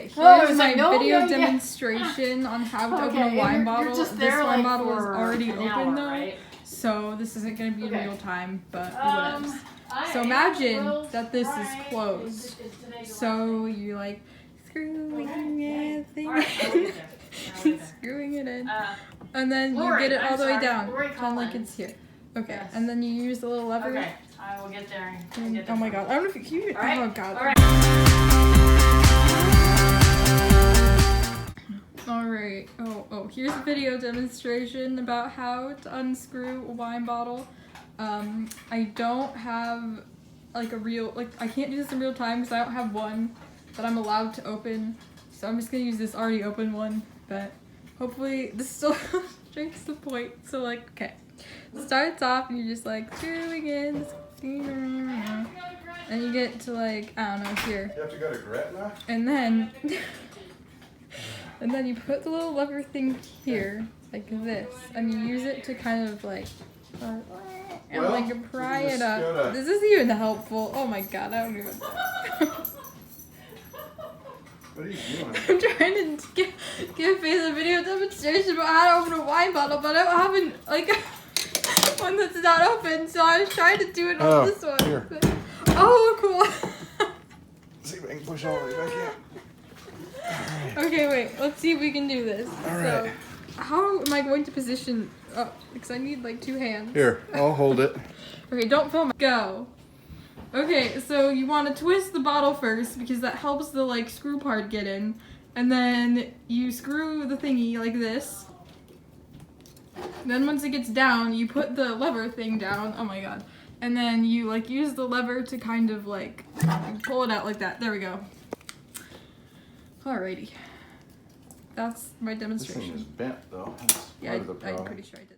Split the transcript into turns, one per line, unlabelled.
Okay,
Oh,
here's
it's
my
like, no,
video
no, yeah.
demonstration on how to open
Okay,
a wine
you're
bottle.
just
This
there,
wine
like,
bottle is
for
already
an
open
hour,
though,
right?
so this isn't going to be in
Okay.
real time, but
Um,
whatevs.
I
So imagine
will
that this
try.
is closed.
Is today the
So you like screwing everything
Alright, I will
in,
get there. I will get there.
screwing it in,
Uh,
and then you
Lori,
get it all
I'm
the way
sorry,
down,
Lori
kind of like
Collins.
it's here. Okay,
Yes.
and then you use the little lever.
Okay, I will get there. I'll
And,
get there.
oh my god, I don't know if you can.
Alright,
Oh god.
alright.
Alright, oh, here's a video demonstration about how to unscrew a wine bottle. I don't have like I can't do this in real time because I don't have one that I'm allowed to open. So I'm just gonna use this already open one, but hopefully this still strikes the point. So like, okay, starts off and you're just like screwing in, and you get to like, I don't know, here.
You have to go to Gretna?
And then, and then you put the little lever thing here, like this, and you use it to kind of like, and
Well,
like
you
pry
just
it up.
gotta-
This isn't even helpful. Oh my god, I don't even know.
What are you doing?
I'm trying to give Faith a video demonstration about how to open a wine bottle, but I don't have like one that's not open, so I was trying to do it on this one.
Here.
But, oh, cool.
See if I can push all the way back in.
Okay, wait. Let's see if we can do this.
Alright.
So, how am I going to position? Oh, because I need like 2 hands.
Here, I'll hold it.
Okay, don't film. Go. Okay, so you want to twist the bottle first because that helps the like screw part get in, and then you screw the thingy like this. Then once it gets down, you put the lever thing down. Oh my god. And then you like use the lever to kind of like pull it out like that. There we go. Alrighty. That's my
This thing is
demonstration.
bent though. That's
Yeah,
part of the
I'm
problem.
pretty sure I did that.